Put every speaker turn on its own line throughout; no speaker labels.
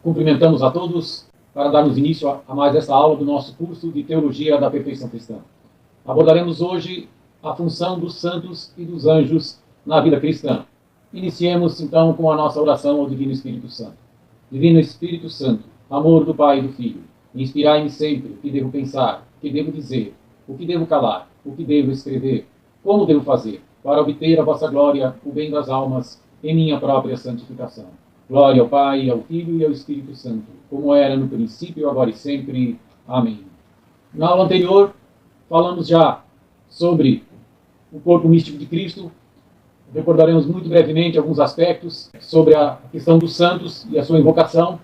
Cumprimentamos a todos para darmos início a mais essa aula do nosso curso de Teologia da Perfeição Cristã. Abordaremos hoje a função dos santos e dos anjos na vida cristã. Iniciemos então com a nossa oração ao Divino Espírito Santo. Divino Espírito Santo, amor do Pai e do Filho, inspirai-me sempre o que devo pensar, o que devo dizer, o que devo calar, o que devo escrever, como devo fazer, para obter a vossa glória, o bem das almas, em minha própria santificação. Glória ao Pai, ao Filho e ao Espírito Santo, como era no princípio, agora e sempre. Amém. Na aula anterior, falamos já sobre o corpo místico de Cristo. Recordaremos muito brevemente alguns aspectos sobre a questão dos santos e a sua invocação,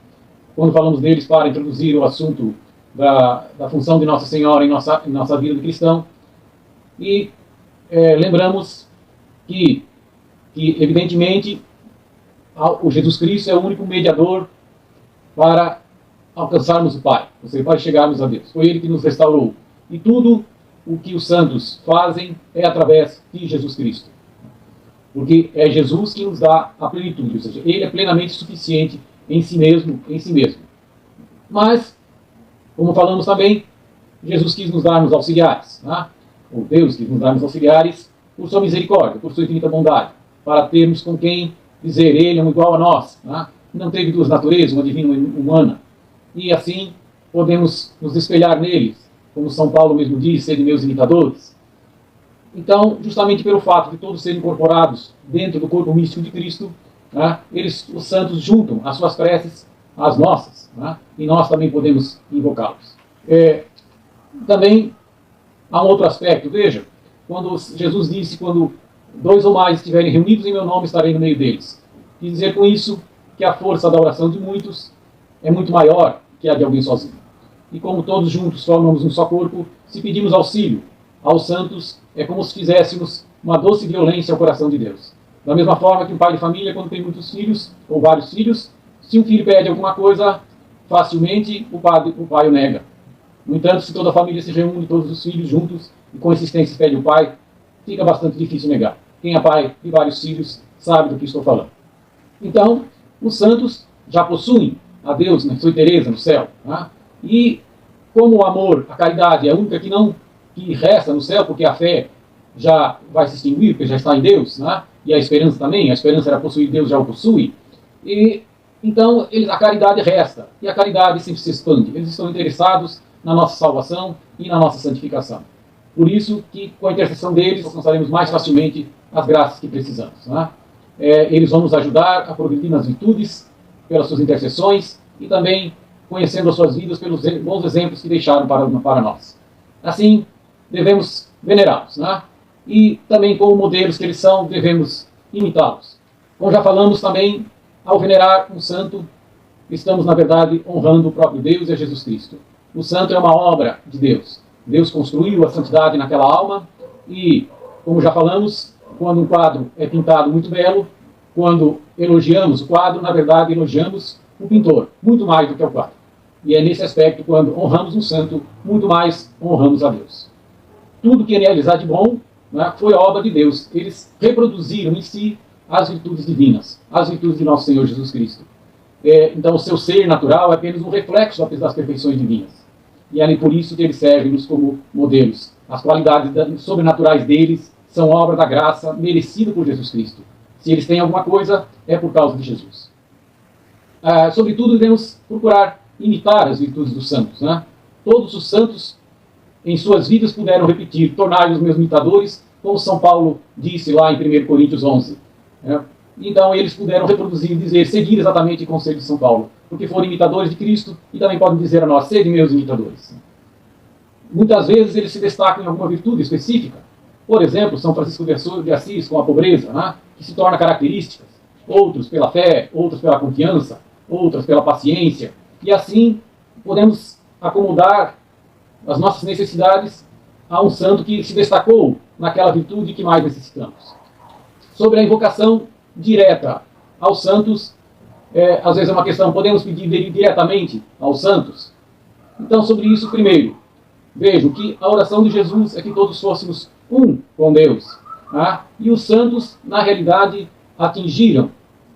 quando falamos deles para introduzir o assunto da função de Nossa Senhora em nossa vida de cristão. E lembramos que evidentemente, o Jesus Cristo é o único mediador para alcançarmos o Pai, ou seja, para chegarmos a Deus. Foi Ele que nos restaurou. E tudo o que os santos fazem é através de Jesus Cristo. Porque é Jesus que nos dá a plenitude, ou seja, Ele é plenamente suficiente em si mesmo. Mas, como falamos também, Jesus quis nos dar auxiliares, né? Ou Deus quis nos dar auxiliares por sua misericórdia, por sua infinita bondade, para termos com quem dizer, Ele é um igual a nós, né? Não teve duas naturezas, uma divina e uma humana. E assim podemos nos espelhar neles, como São Paulo mesmo diz, serem meus imitadores. Então, justamente pelo fato de todos serem incorporados dentro do corpo místico de Cristo, né, os santos juntam as suas preces às nossas, né, e nós também podemos invocá-los. Também há um outro aspecto, veja, quando Jesus disse, quando 2 ou mais estiverem reunidos em meu nome, estarei no meio deles. E dizer com isso que a força da oração de muitos é muito maior que a de alguém sozinho. E como todos juntos formamos um só corpo, se pedimos auxílio aos santos, é como se fizéssemos uma doce violência ao coração de Deus. Da mesma forma que um pai de família, quando tem muitos filhos, ou vários filhos, se um filho pede alguma coisa, facilmente o pai o nega. No entanto, se toda a família se reúne, todos os filhos juntos, e com insistência pede o pai, fica bastante difícil negar. Quem é pai de vários filhos sabe do que estou falando. Então, os santos já possuem a Deus na sua inteireza no céu. Né? E como o amor, a caridade é a única que resta no céu, porque a fé já vai se extinguir, porque já está em Deus, né? E a esperança também, a esperança era possuir Deus, já o possui. E então a caridade resta, e a caridade sempre se expande. Eles estão interessados na nossa salvação e na nossa santificação. Por isso que com a intercessão deles alcançaremos mais facilmente as graças que precisamos. Né? Eles vão nos ajudar a progredir nas virtudes, pelas suas intercessões, e também conhecendo as suas vidas pelos bons exemplos que deixaram para nós. Assim, devemos venerá-los, né? E também como modelos que eles são, devemos imitá-los. Como já falamos também, ao venerar um santo, estamos, na verdade, honrando o próprio Deus e a Jesus Cristo. O santo é uma obra de Deus. Deus construiu a santidade naquela alma e, como já falamos, quando um quadro é pintado muito belo, quando elogiamos o quadro, na verdade, elogiamos o pintor, muito mais do que o quadro. E é nesse aspecto, quando honramos um santo, muito mais honramos a Deus. Tudo que realizar de bom, né, foi obra de Deus. Eles reproduziram em si as virtudes divinas, as virtudes de nosso Senhor Jesus Cristo. Então, o seu ser natural é apenas um reflexo das perfeições divinas. E é por isso que eles servem-nos como modelos. As qualidades sobrenaturais deles são obra da graça merecida por Jesus Cristo. Se eles têm alguma coisa, é por causa de Jesus. Sobretudo, devemos procurar imitar as virtudes dos santos. Né? Todos os santos, em suas vidas, puderam repetir, tornar-os meus imitadores, como São Paulo disse lá em 1 Coríntios 11. Então, eles puderam reproduzir, dizer, seguir exatamente o conselho de São Paulo, porque foram imitadores de Cristo e também podem dizer a nós, sede meus imitadores. Muitas vezes eles se destacam em alguma virtude específica. Por exemplo, São Francisco de Assis com a pobreza, né, que se torna características. Outros pela fé, outros pela confiança, outras pela paciência. E assim podemos acomodar as nossas necessidades a um santo que se destacou naquela virtude que mais necessitamos. Sobre a invocação direta aos santos, às vezes é uma questão, podemos pedir diretamente aos santos? Então, sobre isso, primeiro, vejam que a oração de Jesus é que todos fôssemos um com Deus. Tá? E os santos, na realidade, atingiram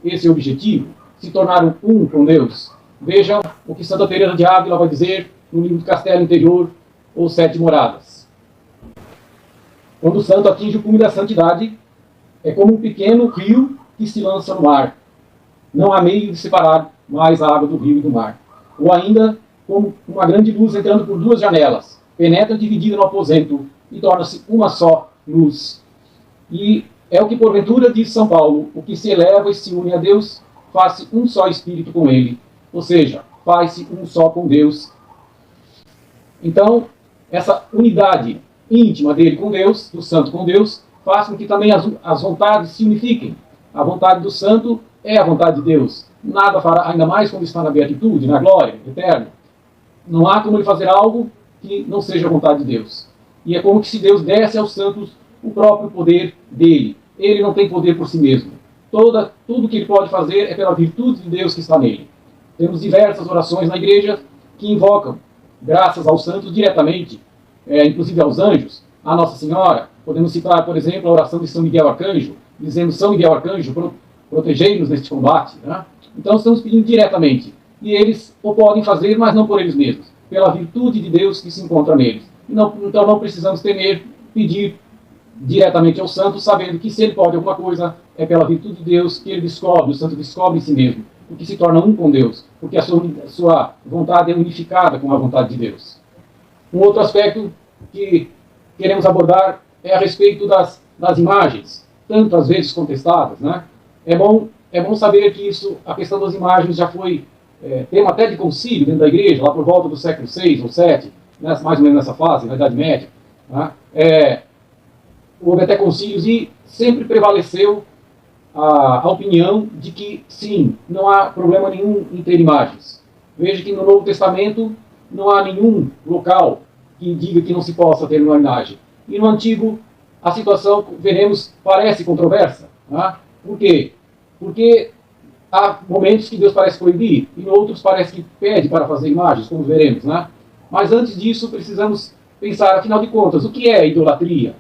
esse objetivo, se tornaram um com Deus. Vejam o que Santa Teresa de Ávila vai dizer no livro do Castelo Interior ou Sete Moradas. Quando o santo atinge o cume da santidade, é como um pequeno rio que se lança no mar. Não há meio de separar mais a água do rio e do mar. Ou ainda, como uma grande luz entrando por duas janelas, penetra dividida no aposento e torna-se uma só luz. E é o que porventura diz São Paulo: o que se eleva e se une a Deus, faz-se um só espírito com ele. Ou seja, faz-se um só com Deus. Então, essa unidade íntima dele com Deus, do santo com Deus, faz com que também as vontades se unifiquem. A vontade do santo é a vontade de Deus. Nada fará, ainda mais quando está na beatitude, na glória eterna. Não há como ele fazer algo que não seja a vontade de Deus. E é como que se Deus desse aos santos o próprio poder dele. Ele não tem poder por si mesmo. Tudo que ele pode fazer é pela virtude de Deus que está nele. Temos diversas orações na igreja que invocam, graças aos santos diretamente, inclusive aos anjos, a Nossa Senhora. Podemos citar, por exemplo, a oração de São Miguel Arcanjo, dizendo: São Miguel Arcanjo, protegei-nos neste combate. Né? Então estamos pedindo diretamente. E eles o podem fazer, mas não por eles mesmos, pela virtude de Deus que se encontra neles. Então não precisamos temer, pedir diretamente ao santo, sabendo que se ele pode alguma coisa, é pela virtude de Deus que ele descobre, o santo descobre em si mesmo, porque se torna um com Deus, porque a sua vontade é unificada com a vontade de Deus. Um outro aspecto que queremos abordar é a respeito das imagens, tantas vezes contestadas. Né? É bom saber que a questão das imagens já foi tema até de concílio dentro da igreja, lá por volta do século VI ou VII, mais ou menos nessa fase, na Idade Média. Né? Houve até concílios e sempre prevaleceu a opinião de que, sim, não há problema nenhum em ter imagens. Veja que no Novo Testamento não há nenhum local que diga que não se possa ter uma imagem. E no Antigo, a situação, veremos, parece controversa. Né? Por quê? Porque há momentos que Deus parece proibir, e em outros parece que pede para fazer imagens, como veremos. Né? Mas antes disso, precisamos pensar, afinal de contas, o que é a idolatria?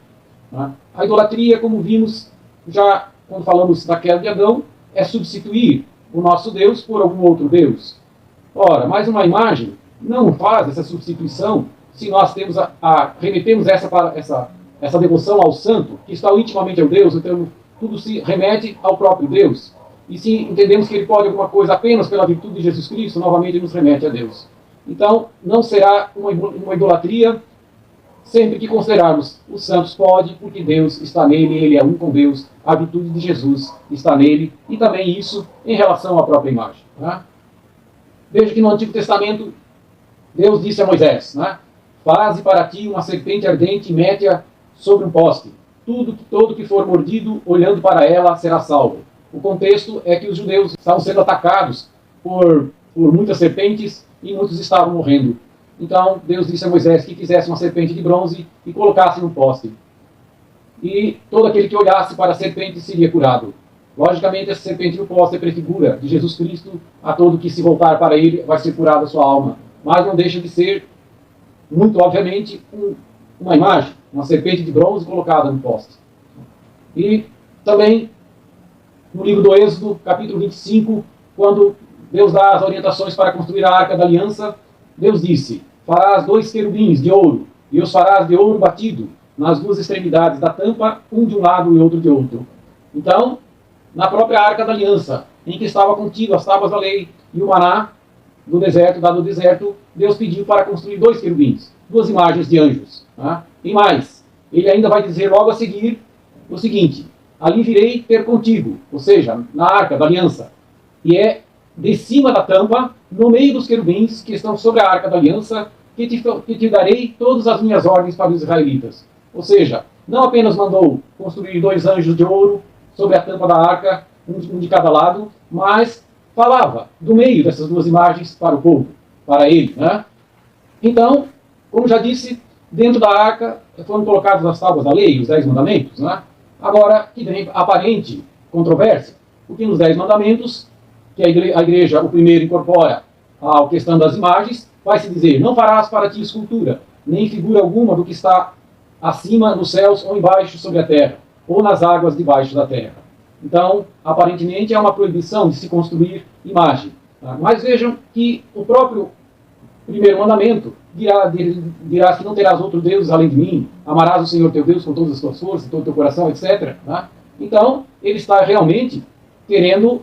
Né? A idolatria, como vimos já quando falamos da queda de Adão, é substituir o nosso Deus por algum outro Deus. Ora, mais uma imagem não faz essa substituição se nós remetemos essa devoção ao santo, que está intimamente ao Deus, então tudo se remete ao próprio Deus. E se entendemos que ele pode alguma coisa apenas pela virtude de Jesus Cristo, novamente nos remete a Deus. Então, não será uma idolatria sempre que considerarmos os santos pode, porque Deus está nele, ele é um com Deus, a virtude de Jesus está nele, e também isso em relação à própria imagem. Né? Veja que no Antigo Testamento, Deus disse a Moisés, né? Faze para ti uma serpente ardente e mete-a sobre um poste. Todo que for mordido, olhando para ela, será salvo. O contexto é que os judeus estavam sendo atacados por muitas serpentes e muitos estavam morrendo. Então Deus disse a Moisés que fizesse uma serpente de bronze e colocasse no poste. E todo aquele que olhasse para a serpente seria curado. Logicamente, essa serpente no poste é prefigura de Jesus Cristo. A todo que se voltar para ele vai ser curada a sua alma. Mas não deixa de ser, muito obviamente, uma imagem, uma serpente de bronze colocada no poste. E também, no livro do Êxodo, capítulo 25, quando Deus dá as orientações para construir a Arca da Aliança, Deus disse: farás 2 querubins de ouro, e os farás de ouro batido, nas duas extremidades da tampa, um de um lado e outro de outro. Então, na própria Arca da Aliança, em que estava contido as tábuas da lei e o maná do deserto, dado o deserto, Deus pediu para construir 2 querubins, 2 imagens de anjos. Tá? E mais, ele ainda vai dizer logo a seguir o seguinte: ali virei ter contigo, ou seja, na Arca da Aliança, e é de cima da tampa, no meio dos querubins que estão sobre a Arca da Aliança, que te darei todas as minhas ordens para os israelitas. Ou seja, não apenas mandou construir 2 anjos de ouro sobre a tampa da arca, um de cada lado, mas falava do meio dessas 2 imagens para o povo, para ele. Né? Então, como já disse, dentro da arca foram colocadas as tábuas da lei, os 10 mandamentos. Né? Agora, que vem aparente controvérsia, porque nos 10 mandamentos, que a igreja, o primeiro, incorpora a questão das imagens, vai se dizer: não farás para ti escultura, nem figura alguma do que está acima nos céus ou embaixo sobre a terra, ou nas águas debaixo da terra. Então, aparentemente, é uma proibição de se construir imagem. Mas vejam que o próprio primeiro mandamento dirás que não terás outro Deus além de mim, amarás o Senhor teu Deus com todas as tuas forças, todo o teu coração, etc. Então, ele está realmente querendo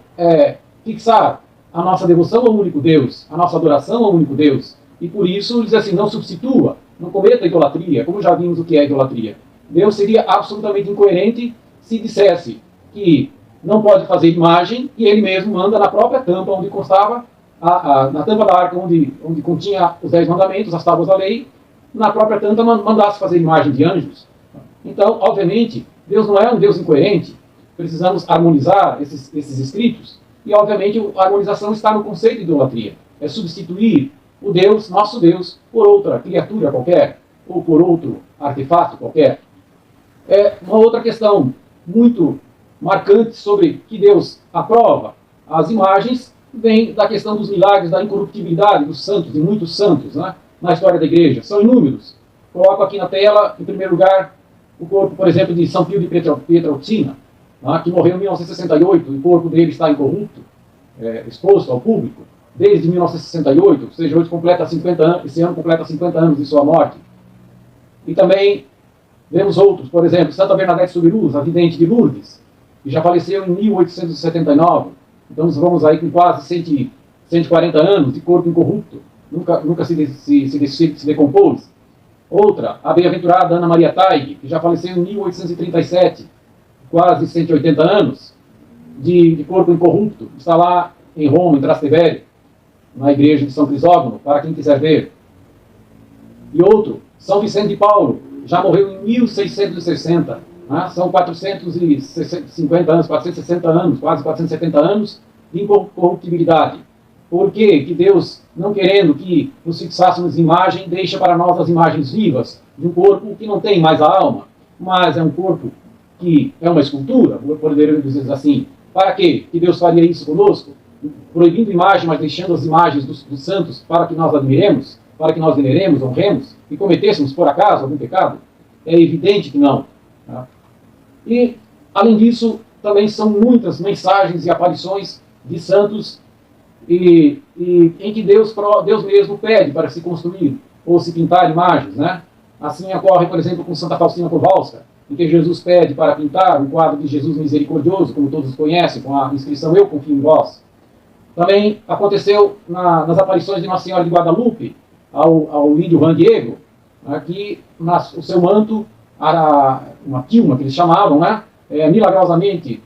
fixar a nossa devoção ao único Deus, a nossa adoração ao único Deus. E por isso, ele diz assim, não substitua, não cometa idolatria, como já vimos o que é idolatria. Deus seria absolutamente incoerente se dissesse que não pode fazer imagem e ele mesmo manda na própria tampa onde constava, na tampa da arca onde continha os 10 mandamentos, as tábuas da lei, na própria tampa mandasse fazer imagem de anjos. Então, obviamente, Deus não é um Deus incoerente. Precisamos harmonizar esses escritos. E, obviamente, a harmonização está no conceito de idolatria. É substituir o Deus, nosso Deus, por outra criatura qualquer, ou por outro artefato qualquer. Uma outra questão muito marcante sobre que Deus aprova as imagens vem da questão dos milagres, da incorruptibilidade dos santos, de muitos santos, na história da igreja. São inúmeros. Coloco aqui na tela, em primeiro lugar, o corpo, por exemplo, de São Pio de Pietrelcina, que morreu em 1968, e o corpo dele está incorrupto, exposto ao público, desde 1968, ou seja, hoje completa 50 anos, esse ano completa 50 anos de sua morte. E também vemos outros, por exemplo, Santa Bernadette Soubirous, a vidente de Lourdes, que já faleceu em 1879. Então nós vamos aí com quase 140 anos de corpo incorrupto, nunca se decompôs. Outra, a bem-aventurada Ana Maria Taig, que já faleceu em 1837, quase 180 anos de corpo incorrupto, está lá em Roma, em Trastevere, na igreja de São Crisógono, para quem quiser ver. E outro, São Vicente de Paulo, já morreu em 1660, são 450 anos, 460 anos, quase 470 anos de incorruptibilidade. Por quê? Que Deus, não querendo que nos fixássemos em imagem, deixa para nós as imagens vivas de um corpo que não tem mais a alma, mas é um corpo que é uma escultura, poderíamos dizer assim. Para quê? Que Deus faria isso conosco? Proibindo imagem, mas deixando as imagens dos santos para que nós admiremos, para que nós veneremos, honremos e cometêssemos, por acaso, algum pecado? É evidente que não. E, além disso, também são muitas mensagens e aparições de santos em que Deus mesmo pede para se construir ou se pintar imagens. Assim ocorre, por exemplo, com Santa Faustina Kowalska, em que Jesus pede para pintar um quadro de Jesus misericordioso, como todos conhecem, com a inscrição "Eu confio em vós". Também aconteceu nas aparições de Nossa Senhora de Guadalupe ao índio Juan Diego, que o seu manto, uma tilma que eles chamavam, milagrosamente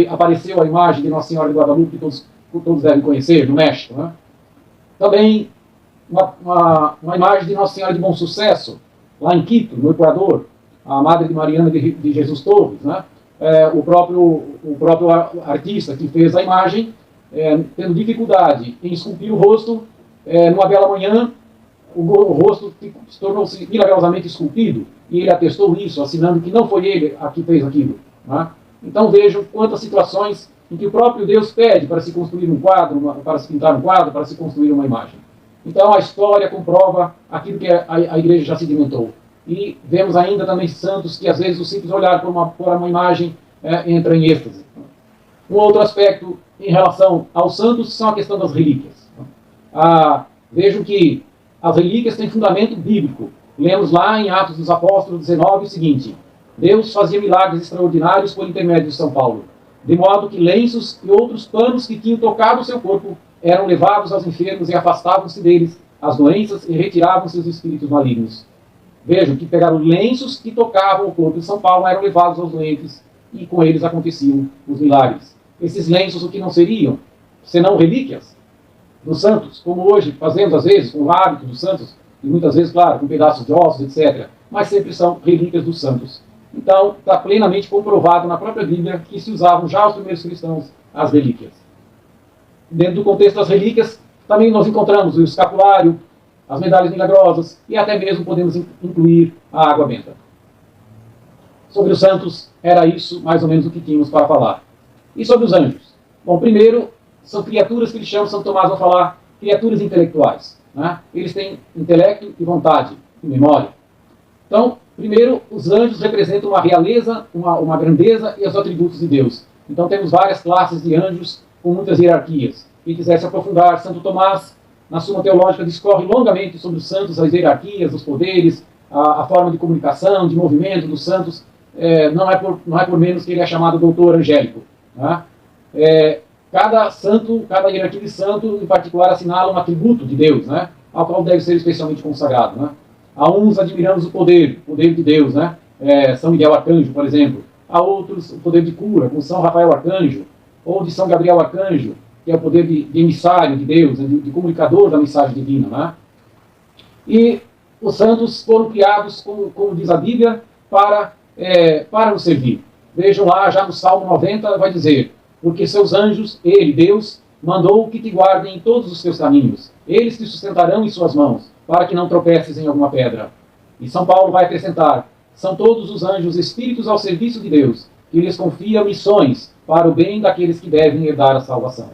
apareceu a imagem de Nossa Senhora de Guadalupe, que todos devem conhecer, no México. Também uma imagem de Nossa Senhora de Bom Sucesso, lá em Quito, no Equador, a Madre de Mariana de Jesus Torres. O próprio artista que fez a imagem, tendo dificuldade em esculpir o rosto, numa bela manhã, o rosto tornou-se milagrosamente esculpido, e ele atestou isso, assinando que não foi ele a que fez aquilo. Então vejam quantas situações em que o próprio Deus pede para se construir um quadro, para se pintar um quadro, para se construir uma imagem. Então a história comprova aquilo que a igreja já sedimentou. E vemos ainda também santos que às vezes o simples olhar por uma imagem entra em êxtase. Um outro aspecto em relação aos santos são a questão das relíquias. Vejam que as relíquias têm fundamento bíblico. Lemos lá em Atos dos Apóstolos 19 o seguinte: Deus fazia milagres extraordinários por intermédio de São Paulo, de modo que lenços e outros panos que tinham tocado o seu corpo eram levados aos enfermos e afastavam-se deles as doenças e retiravam-se os espíritos malignos. Vejam que pegaram lenços que tocavam o corpo de São Paulo, eram levados aos doentes e com eles aconteciam os milagres. Esses lenços o que não seriam? Senão relíquias dos santos, como hoje fazemos às vezes com o hábito dos santos, e muitas vezes, claro, com pedaços de ossos, etc. Mas sempre são relíquias dos santos. Então, está plenamente comprovado na própria Bíblia que se usavam já os primeiros cristãos as relíquias. Dentro do contexto das relíquias, também nós encontramos o escapulário, as medalhas milagrosas e até mesmo podemos incluir a água benta. Sobre os santos, era isso mais ou menos o que tínhamos para falar. E sobre os anjos? Bom, primeiro, são criaturas que eles chamam, São Tomás vai falar, criaturas intelectuais. Eles têm intelecto e vontade, e memória. Então, primeiro, os anjos representam uma realeza, uma grandeza e os atributos de Deus. Então temos várias classes de anjos com muitas hierarquias. que quiser se aprofundar, Santo Tomás, na Suma Teológica, discorre longamente sobre os santos, as hierarquias, os poderes, a forma de comunicação, de movimento dos santos. Não é por menos que ele é chamado doutor angélico. Tá? Cada santo, cada hierarquia de santo, em particular, assinala um atributo de Deus, né? Ao qual deve ser especialmente consagrado. Né? A uns admiramos o poder de Deus, né? São Miguel Arcanjo, por exemplo. A outros o poder de cura, com São Rafael Arcanjo, ou de São Gabriel Arcanjo, que é o poder de emissário de Deus, de comunicador da mensagem divina. Né? E os santos foram criados, como diz a Bíblia, para nos servir. Vejam lá, já no Salmo 90, vai dizer: porque seus anjos, ele, Deus, mandou que te guardem em todos os teus caminhos. Eles te sustentarão em suas mãos, para que não tropeces em alguma pedra. E São Paulo vai acrescentar: são todos os anjos espíritos ao serviço de Deus, que lhes confia missões para o bem daqueles que devem herdar a salvação.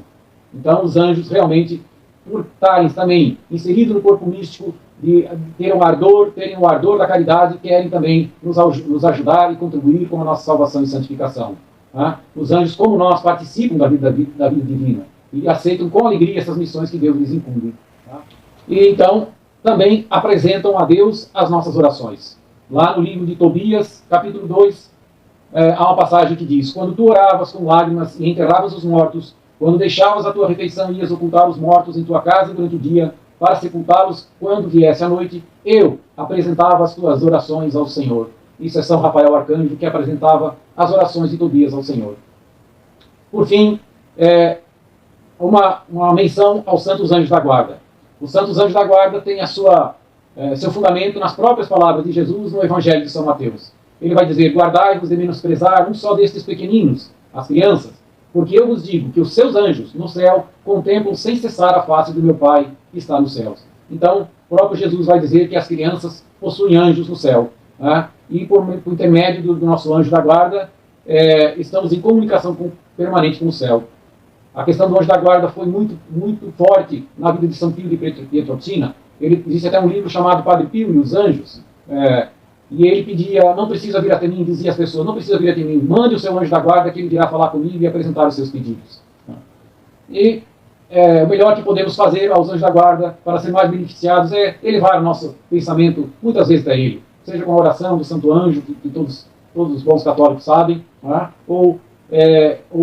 Então, os anjos realmente, por estarem também inseridos no corpo místico, de terem o ardor da caridade, querem também nos ajudar e contribuir com a nossa salvação e santificação. Tá? Os anjos, como nós, participam da vida divina e aceitam com alegria essas missões que Deus lhes incumbe. Tá? E então, também apresentam a Deus as nossas orações. Lá no livro de Tobias, capítulo 2, há uma passagem que diz: quando tu oravas com lágrimas e enterravas os mortos, quando deixavas a tua refeição e ias ocultar os mortos em tua casa durante o dia, para sepultá-los quando viesse a noite, eu apresentava as tuas orações ao Senhor. Isso é São Rafael Arcanjo, que apresentava as orações de Tobias ao Senhor. Por fim, uma menção aos santos anjos da guarda. Os santos anjos da guarda têm seu fundamento nas próprias palavras de Jesus no Evangelho de São Mateus. Ele vai dizer: guardai-vos de menosprezar um só destes pequeninos, as crianças, porque eu vos digo que os seus anjos no céu contemplam sem cessar a face do meu Pai que está nos céus. Então, o próprio Jesus vai dizer que as crianças possuem anjos no céu. Né? E por intermédio do nosso anjo da guarda, estamos em comunicação permanente com o céu. A questão do anjo da guarda foi muito, muito forte na vida de São Pio de Pietrelcina. Ele existe até um livro chamado Padre Pio e os Anjos. E ele pedia: não precisa vir até mim, dizia às pessoas, não precisa vir até mim, mande o seu anjo da guarda que ele virá falar comigo e apresentar os seus pedidos. E o melhor que podemos fazer aos anjos da guarda para ser mais beneficiados é elevar o nosso pensamento muitas vezes a ele, seja com a oração do Santo Anjo, que todos os bons católicos sabem, ou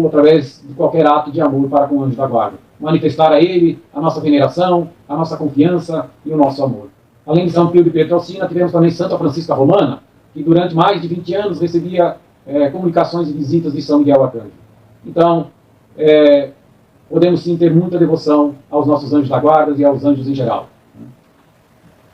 através de qualquer ato de amor para com o anjo da guarda. Manifestar a ele a nossa veneração, a nossa confiança e o nosso amor. Além de São Pio de Pietrelcina, tivemos também Santa Francisca Romana, que durante mais de 20 anos recebia comunicações e visitas de São Miguel Arcanjo. Então, podemos sim ter muita devoção aos nossos anjos da guarda e aos anjos em geral.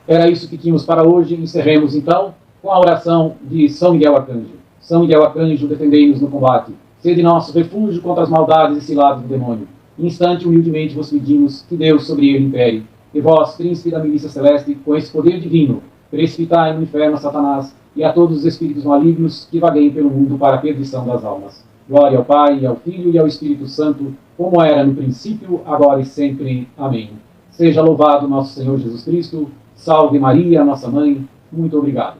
Era isso que tínhamos para hoje. Encerremos então com a oração de São Miguel Arcanjo. São Miguel Arcanjo, defendei-nos no combate. Sede nosso refúgio contra as maldades e ciladas do demônio. Instante, humildemente vos pedimos que Deus sobre ele impere. E vós, príncipe da milícia celeste, com esse poder divino, precipitai no inferno a Satanás e a todos os espíritos malignos que vagueiem pelo mundo para a perdição das almas. Glória ao Pai, ao Filho e ao Espírito Santo, como era no princípio, agora e sempre. Amém. Seja louvado nosso Senhor Jesus Cristo. Salve Maria, nossa Mãe. Muito obrigado.